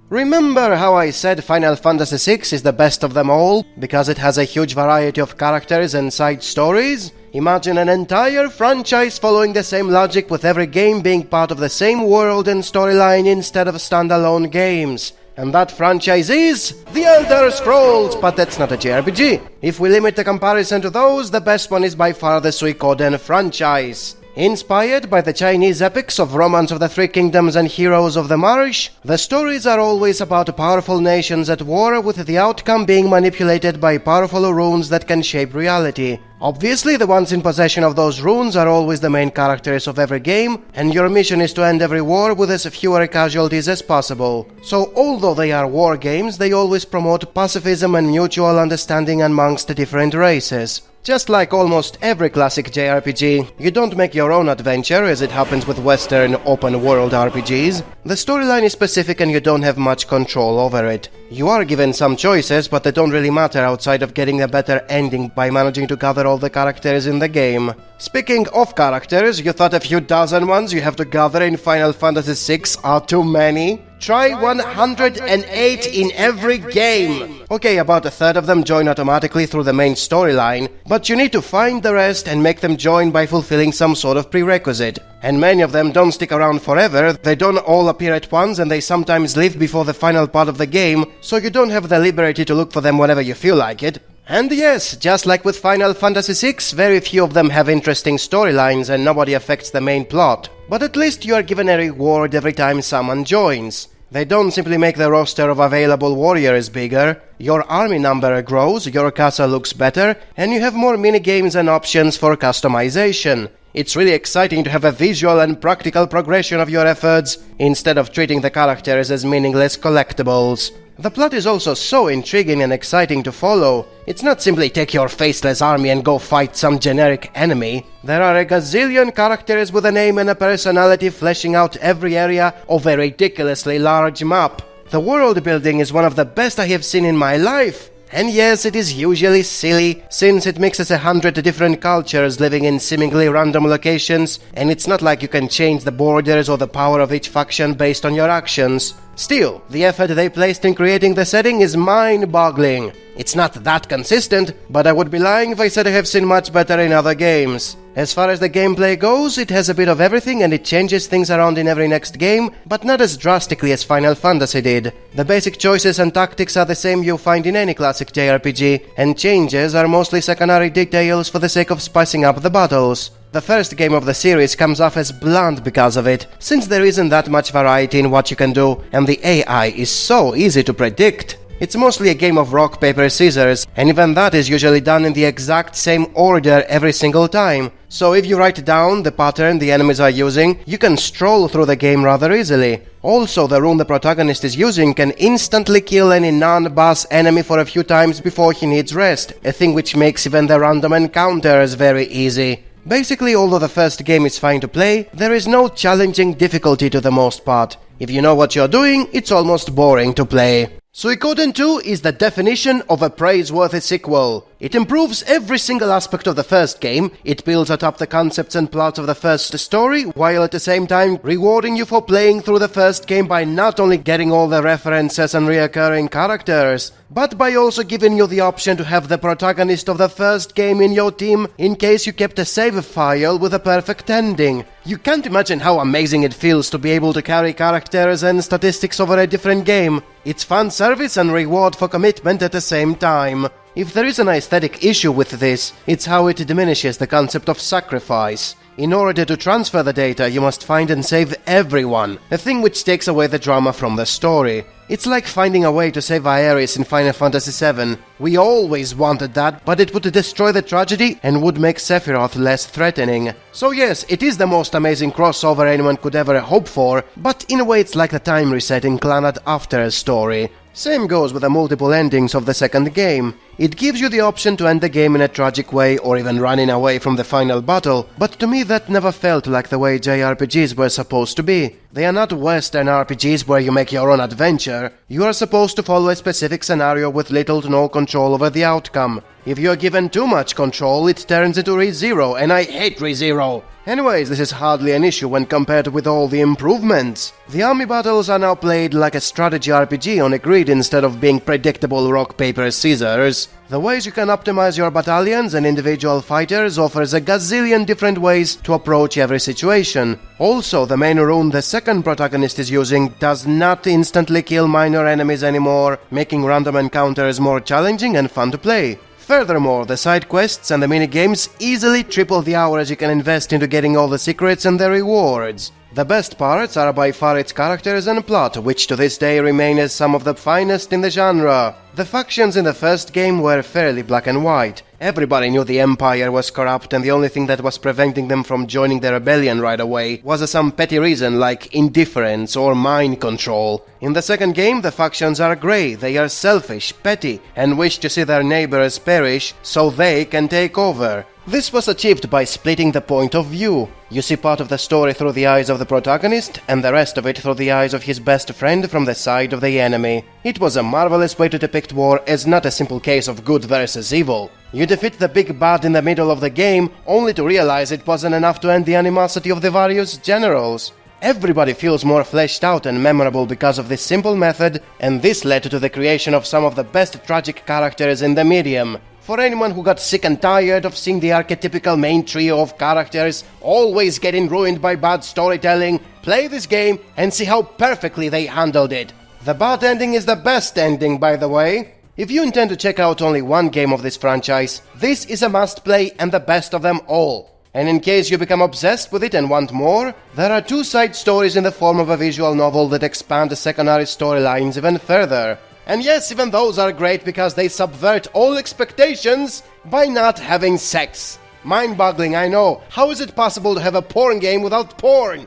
Remember how I said Final Fantasy VI is the best of them all, because it has a huge variety of characters and side stories? Imagine an entire franchise following the same logic, with every game being part of the same world and storyline instead of standalone games. And that franchise is The Elder Scrolls, but that's not a JRPG. If we limit the comparison to those, the best one is by far the Suikoden franchise. Inspired by the Chinese epics of Romance of the Three Kingdoms and Heroes of the Marsh, the stories are always about powerful nations at war, with the outcome being manipulated by powerful runes that can shape reality. Obviously, the ones in possession of those runes are always the main characters of every game, and your mission is to end every war with as fewer casualties as possible. So, although they are war games, they always promote pacifism and mutual understanding amongst different races. Just like almost every classic JRPG, you don't make your own adventure, as it happens with Western open-world RPGs. The storyline is specific and you don't have much control over it. You are given some choices, but they don't really matter outside of getting a better ending by managing to gather all the characters in the game. Speaking of characters, you thought a few dozen ones you have to gather in Final Fantasy VI are too many? Try 108 in every game! Okay, about a third of them join automatically through the main storyline, but you need to find the rest and make them join by fulfilling some sort of prerequisite. And many of them don't stick around forever, they don't all appear at once, and they sometimes leave before the final part of the game, so you don't have the liberty to look for them whenever you feel like it. And yes, just like with Final Fantasy VI, very few of them have interesting storylines and nobody affects the main plot. But at least you are given a reward every time someone joins. They don't simply make the roster of available warriors bigger, your army number grows, your castle looks better, and you have more minigames and options for customization. It's really exciting to have a visual and practical progression of your efforts, instead of treating the characters as meaningless collectibles. The plot is also so intriguing and exciting to follow. It's not simply take your faceless army and go fight some generic enemy. There are a gazillion characters with a name and a personality fleshing out every area of a ridiculously large map. The world building is one of the best I have seen in my life. And yes, it is usually silly, since it mixes 100 different cultures living in seemingly random locations, and it's not like you can change the borders or the power of each faction based on your actions. Still, the effort they placed in creating the setting is mind-boggling. It's not that consistent, but I would be lying if I said I have seen much better in other games. As far as the gameplay goes, it has a bit of everything and it changes things around in every next game, but not as drastically as Final Fantasy did. The basic choices and tactics are the same you find in any classic JRPG, and changes are mostly secondary details for the sake of spicing up the battles. The first game of the series comes off as bland because of it, since there isn't that much variety in what you can do, and the AI is so easy to predict. It's mostly a game of rock, paper, scissors, and even that is usually done in the exact same order every single time. So if you write down the pattern the enemies are using, you can stroll through the game rather easily. Also, the rune the protagonist is using can instantly kill any non-boss enemy for a few times before he needs rest, a thing which makes even the random encounters very easy. Basically, although the first game is fine to play, there is no challenging difficulty to the most part. If you know what you're doing, it's almost boring to play. Suikoden II is the definition of a praiseworthy sequel. It improves every single aspect of the first game, it builds atop the concepts and plots of the first story, while at the same time rewarding you for playing through the first game by not only getting all the references and reoccurring characters, but by also giving you the option to have the protagonist of the first game in your team in case you kept a save file with a perfect ending. You can't imagine how amazing it feels to be able to carry characters and statistics over a different game. It's fan service and reward for commitment at the same time. If there is an aesthetic issue with this, it's how it diminishes the concept of sacrifice. In order to transfer the data, you must find and save everyone, a thing which takes away the drama from the story. It's like finding a way to save Aeris in Final Fantasy VII. We always wanted that, but it would destroy the tragedy and would make Sephiroth less threatening. So yes, it is the most amazing crossover anyone could ever hope for, but in a way it's like the time reset in Clannad After's story. Same goes with the multiple endings of the second game. It gives you the option to end the game in a tragic way or even running away from the final battle, but to me that never felt like the way JRPGs were supposed to be. They are not Western RPGs where you make your own adventure. You are supposed to follow a specific scenario with little to no control over the outcome. If you are given too much control, it turns into ReZero, and I hate ReZero. Anyways, this is hardly an issue when compared with all the improvements. The army battles are now played like a strategy RPG on a grid instead of being predictable rock, paper, scissors. The ways you can optimize your battalions and individual fighters offers a gazillion different ways to approach every situation. Also, the main rune the second protagonist is using does not instantly kill minor enemies anymore, making random encounters more challenging and fun to play. Furthermore, the side quests and the mini-games easily triple the hours you can invest into getting all the secrets and the rewards. The best parts are by far its characters and plot, which to this day remain as some of the finest in the genre. The factions in the first game were fairly black and white. Everybody knew the Empire was corrupt, and the only thing that was preventing them from joining the rebellion right away was some petty reason like indifference or mind control. In the second game, the factions are grey, they are selfish, petty, and wish to see their neighbors perish so they can take over. This was achieved by splitting the point of view. You see part of the story through the eyes of the protagonist, and the rest of it through the eyes of his best friend from the side of the enemy. It was a marvelous way to depict war as not a simple case of good versus evil. You defeat the big bad in the middle of the game, only to realize it wasn't enough to end the animosity of the various generals. Everybody feels more fleshed out and memorable because of this simple method, and this led to the creation of some of the best tragic characters in the medium. For anyone who got sick and tired of seeing the archetypical main trio of characters always getting ruined by bad storytelling, play this game and see how perfectly they handled it. The bad ending is the best ending, by the way. If you intend to check out only one game of this franchise, this is a must-play and the best of them all. And in case you become obsessed with it and want more, there are 2 side stories in the form of a visual novel that expand the secondary storylines even further. And yes, even those are great because they subvert all expectations by not having sex. Mind-boggling, I know. How is it possible to have a porn game without porn?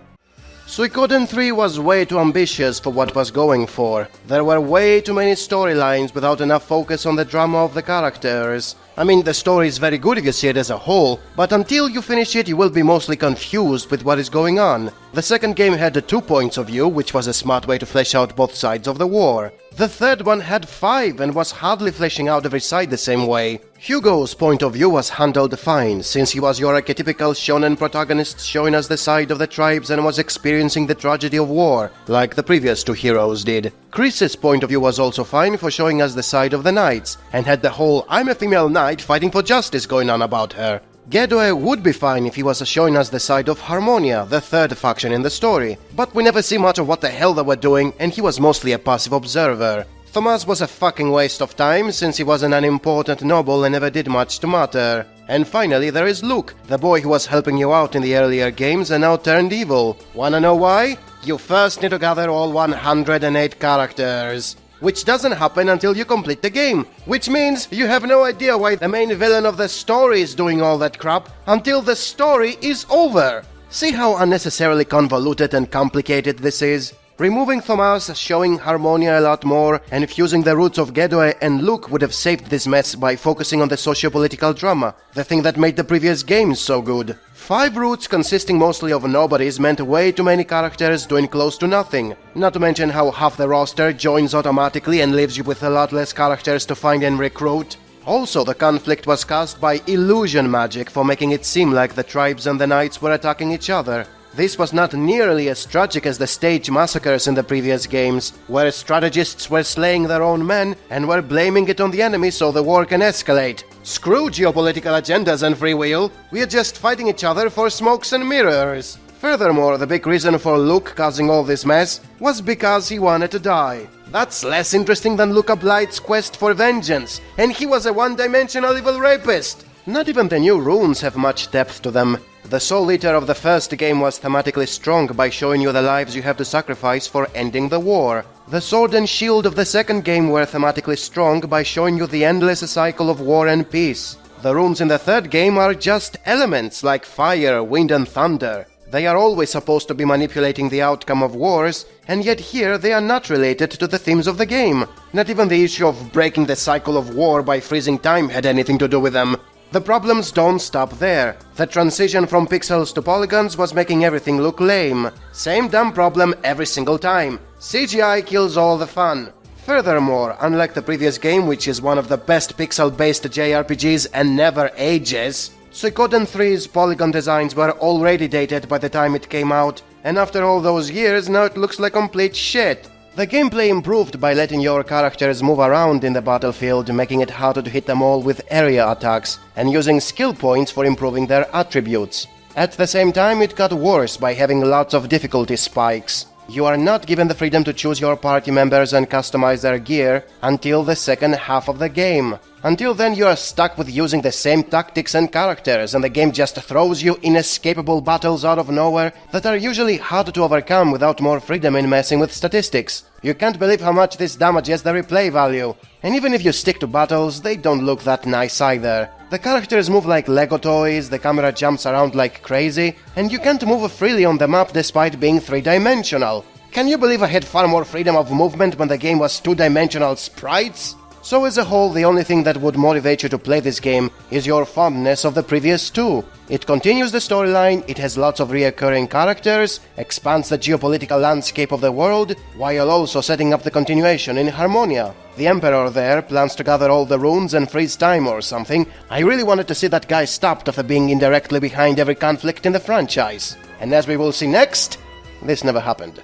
Suikoden III was way too ambitious for what was going for. There were way too many storylines without enough focus on the drama of the characters. I mean, the story is very good if you see it as a whole, but until you finish it you will be mostly confused with what is going on. The second game had the 2 points of view, which was a smart way to flesh out both sides of the war. The third one had 5 and was hardly fleshing out every side the same way. Hugo's point of view was handled fine, since he was your archetypical shonen protagonist showing us the side of the tribes and was experiencing the tragedy of war, like the previous 2 heroes did. Chris's point of view was also fine for showing us the side of the knights, and had the whole "I'm a female knight fighting for justice" going on about her. Gedoe would be fine if he was showing us the side of Harmonia, the third faction in the story, but we never see much of what the hell they were doing, and he was mostly a passive observer. Thomas was a fucking waste of time, since he was an unimportant noble and never did much to matter. And finally there is Luke, the boy who was helping you out in the earlier games and now turned evil. Wanna know why? You first need to gather all 108 characters. Which doesn't happen until you complete the game, which means you have no idea why the main villain of the story is doing all that crap until the story is over. See how unnecessarily convoluted and complicated this is? Removing Thomas, showing Harmonia a lot more, and fusing the roots of Gedoe and Luke would have saved this mess by focusing on the socio-political drama, the thing that made the previous games so good. 5 roots consisting mostly of nobodies meant way too many characters doing close to nothing, not to mention how half the roster joins automatically and leaves you with a lot less characters to find and recruit. Also, the conflict was caused by illusion magic for making it seem like the tribes and the knights were attacking each other. This was not nearly as tragic as the stage massacres in the previous games, where strategists were slaying their own men and were blaming it on the enemy so the war can escalate. Screw geopolitical agendas and free will, we are just fighting each other for smokes and mirrors. Furthermore, the big reason for Luke causing all this mess was because he wanted to die. That's less interesting than Luca Blight's quest for vengeance, and he was a one-dimensional evil rapist. Not even the new runes have much depth to them. The Soul Eater of the first game was thematically strong by showing you the lives you have to sacrifice for ending the war. The Sword and Shield of the second game were thematically strong by showing you the endless cycle of war and peace. The runes in the third game are just elements like fire, wind and thunder. They are always supposed to be manipulating the outcome of wars, and yet here they are not related to the themes of the game. Not even the issue of breaking the cycle of war by freezing time had anything to do with them. The problems don't stop there. The transition from pixels to polygons was making everything look lame. Same dumb problem every single time. CGI kills all the fun. Furthermore, unlike the previous game, which is one of the best pixel-based JRPGs and never ages, Suikoden III's polygon designs were already dated by the time it came out, and after all those years, now it looks like complete shit. The gameplay improved by letting your characters move around in the battlefield, making it harder to hit them all with area attacks, and using skill points for improving their attributes. At the same time, it got worse by having lots of difficulty spikes. You are not given the freedom to choose your party members and customize their gear until the second half of the game. Until then, you are stuck with using the same tactics and characters, and the game just throws you inescapable battles out of nowhere that are usually hard to overcome without more freedom in messing with statistics. You can't believe how much this damages the replay value. And even if you stick to battles, they don't look that nice either. The characters move like Lego toys, the camera jumps around like crazy, and you can't move freely on the map despite being three-dimensional. Can you believe I had far more freedom of movement when the game was two-dimensional sprites? So as a whole, the only thing that would motivate you to play this game is your fondness of the previous two. It continues the storyline, it has lots of reoccurring characters, expands the geopolitical landscape of the world, while also setting up the continuation in Harmonia. The Emperor there plans to gather all the runes and freeze time or something. I really wanted to see that guy stopped after being indirectly behind every conflict in the franchise. And as we will see next, this never happened.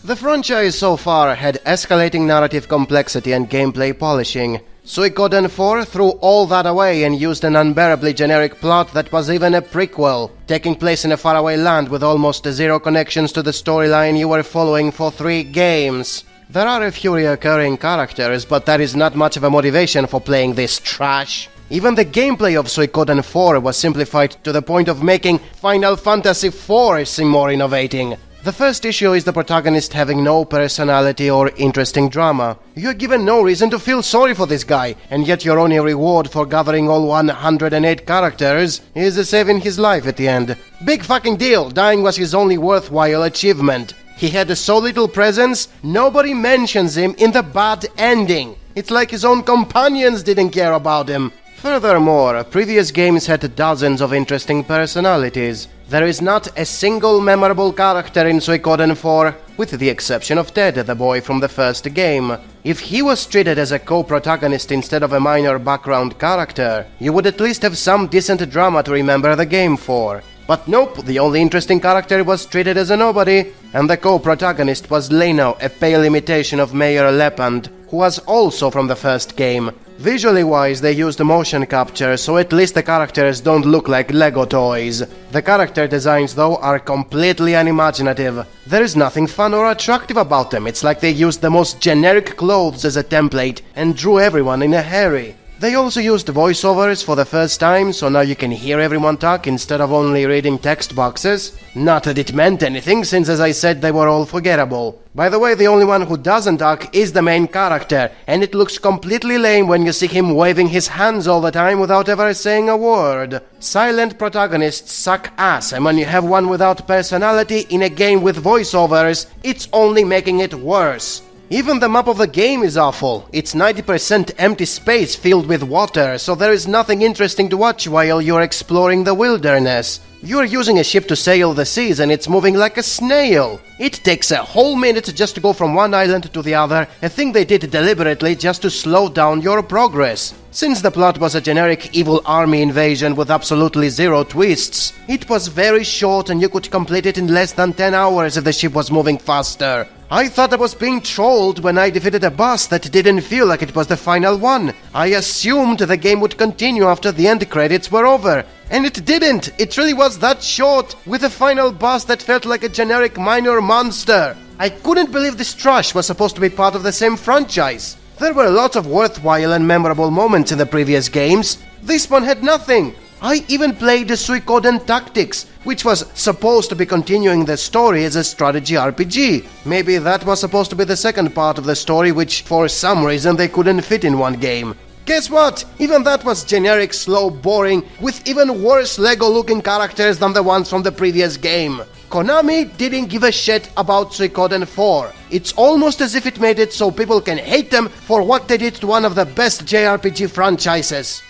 The franchise so far had escalating narrative complexity and gameplay polishing. Suikoden IV threw all that away and used an unbearably generic plot that was even a prequel, taking place in a faraway land with almost zero connections to the storyline you were following for 3 games. There are a few recurring characters, but that is not much of a motivation for playing this trash. Even the gameplay of Suikoden IV was simplified to the point of making Final Fantasy IV seem more innovating. The first issue is the protagonist having no personality or interesting drama. You're given no reason to feel sorry for this guy, and yet your only reward for gathering all 108 characters is saving his life at the end. Big fucking deal, dying was his only worthwhile achievement. He had so little presence, nobody mentions him in the bad ending. It's like his own companions didn't care about him. Furthermore, previous games had dozens of interesting personalities. There is not a single memorable character in Suikoden IV, with the exception of Ted, the boy from the first game. If he was treated as a co-protagonist instead of a minor background character, you would at least have some decent drama to remember the game for. But nope, the only interesting character was treated as a nobody, and the co-protagonist was Leno, a pale imitation of Mayor Lepand, who was also from the first game. Visually wise, they used motion capture, so at least the characters don't look like Lego toys. The character designs, though, are completely unimaginative. There is nothing fun or attractive about them. It's like they used the most generic clothes as a template and drew everyone in a hurry. They also used voiceovers for the first time, so now you can hear everyone talk instead of only reading text boxes. Not that it meant anything, since as I said, they were all forgettable. By the way, the only one who doesn't talk is the main character, and it looks completely lame when you see him waving his hands all the time without ever saying a word. Silent protagonists suck ass, and when you have one without personality in a game with voiceovers, it's only making it worse. Even the map of the game is awful. It's 90% empty space filled with water, so there is nothing interesting to watch while you're exploring the wilderness. You're using a ship to sail the seas and it's moving like a snail. It takes a whole minute just to go from one island to the other, a thing they did deliberately just to slow down your progress. Since the plot was a generic evil army invasion with absolutely zero twists, it was very short and you could complete it in less than 10 hours if the ship was moving faster. I thought I was being trolled when I defeated a boss that didn't feel like it was the final one. I assumed the game would continue after the end credits were over. And it didn't! It really was that short, with a final boss that felt like a generic minor monster. I couldn't believe this trash was supposed to be part of the same franchise. There were lots of worthwhile and memorable moments in the previous games. This one had nothing. I even played the Suikoden Tactics, which was supposed to be continuing the story as a strategy RPG. Maybe that was supposed to be the second part of the story, which for some reason they couldn't fit in one game. Guess what? Even that was generic, slow, boring, with even worse Lego-looking characters than the ones from the previous game. Konami didn't give a shit about Suikoden IV. It's almost as if it made it so people can hate them for what they did to one of the best JRPG franchises.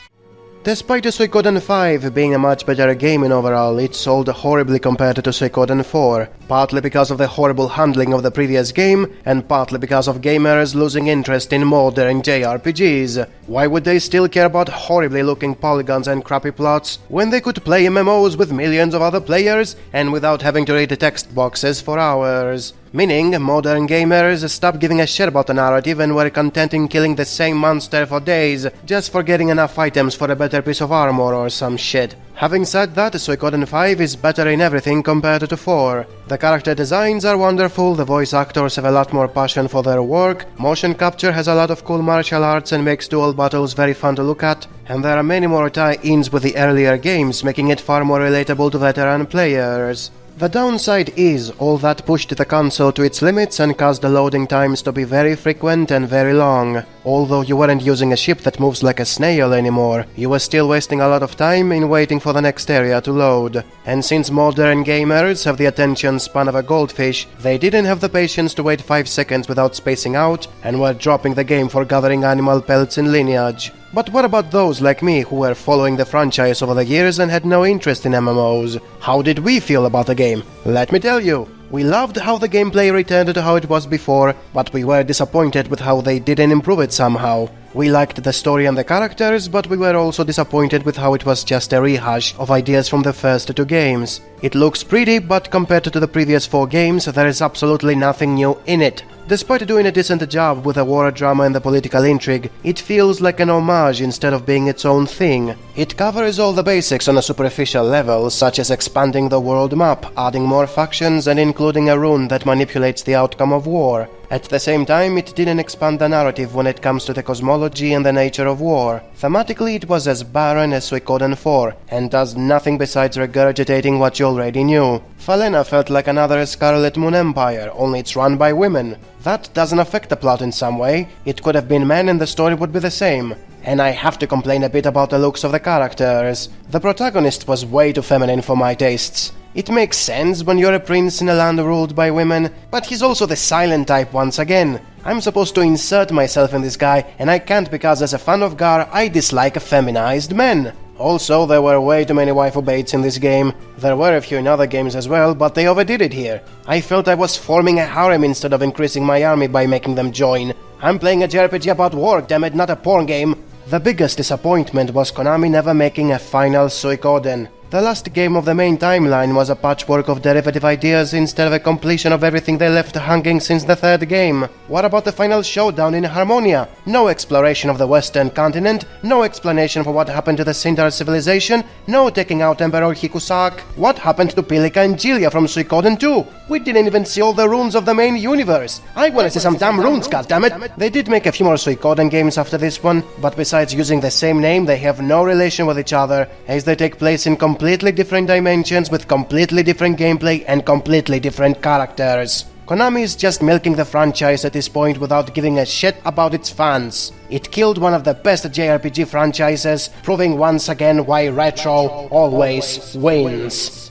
Despite Suikoden V being a much better game in overall, it sold horribly compared to Suikoden IV, partly because of the horrible handling of the previous game, and partly because of gamers losing interest in modern JRPGs. Why would they still care about horribly looking polygons and crappy plots, when they could play MMOs with millions of other players, and without having to read the text boxes for hours? Meaning, modern gamers stopped giving a shit about the narrative and were content in killing the same monster for days, just for getting enough items for a better piece of armor or some shit. Having said that, Suikoden V is better in everything compared to 4. The character designs are wonderful, the voice actors have a lot more passion for their work, motion capture has a lot of cool martial arts and makes duel battles very fun to look at, and there are many more tie-ins with the earlier games, making it far more relatable to veteran players. The downside is, all that pushed the console to its limits and caused the loading times to be very frequent and very long. Although you weren't using a ship that moves like a snail anymore, you were still wasting a lot of time in waiting for the next area to load. And since modern gamers have the attention span of a goldfish, they didn't have the patience to wait 5 seconds without spacing out, and were dropping the game for gathering animal pelts in Lineage. But what about those like me who were following the franchise over the years and had no interest in MMOs? How did we feel about the game? Let me tell you. We loved how the gameplay returned to how it was before, but we were disappointed with how they didn't improve it somehow. We liked the story and the characters, but we were also disappointed with how it was just a rehash of ideas from the first 2 games. It looks pretty, but compared to the previous 4 games, there is absolutely nothing new in it. Despite doing a decent job with the war drama and the political intrigue, it feels like an homage instead of being its own thing. It covers all the basics on a superficial level, such as expanding the world map, adding more factions, and including a rune that manipulates the outcome of war. At the same time, it didn't expand the narrative when it comes to the cosmology and the nature of war. Thematically, it was as barren as Suikoden IV, and does nothing besides regurgitating what you already knew. Falena felt like another Scarlet Moon Empire, only it's run by women. That doesn't affect the plot in some way. It could have been men and the story would be the same. And I have to complain a bit about the looks of the characters. The protagonist was way too feminine for my tastes. It makes sense when you're a prince in a land ruled by women, but he's also the silent type once again. I'm supposed to insert myself in this guy, and I can't because as a fan of Gar, I dislike feminized men. Also, there were way too many waifu baits in this game. There were a few in other games as well, but they overdid it here. I felt I was forming a harem instead of increasing my army by making them join. I'm playing a JRPG about war, dammit, not a porn game. The biggest disappointment was Konami never making a final Suikoden. The last game of the main timeline was a patchwork of derivative ideas instead of a completion of everything they left hanging since the 3rd game. What about the final showdown in Harmonia? No exploration of the western continent, no explanation for what happened to the Sindar civilization, no taking out Emperor Hikusak. What happened to Pilika and Gilia from Suikoden II? We didn't even see all the runes of the main universe. I wanna see some damn runes, goddammit! They did make a few more Suikoden games after this one, but besides using the same name, they have no relation with each other, as they take place in completely different dimensions with completely different gameplay and completely different characters. Konami is just milking the franchise at this point without giving a shit about its fans. It killed one of the best JRPG franchises, proving once again why retro always wins.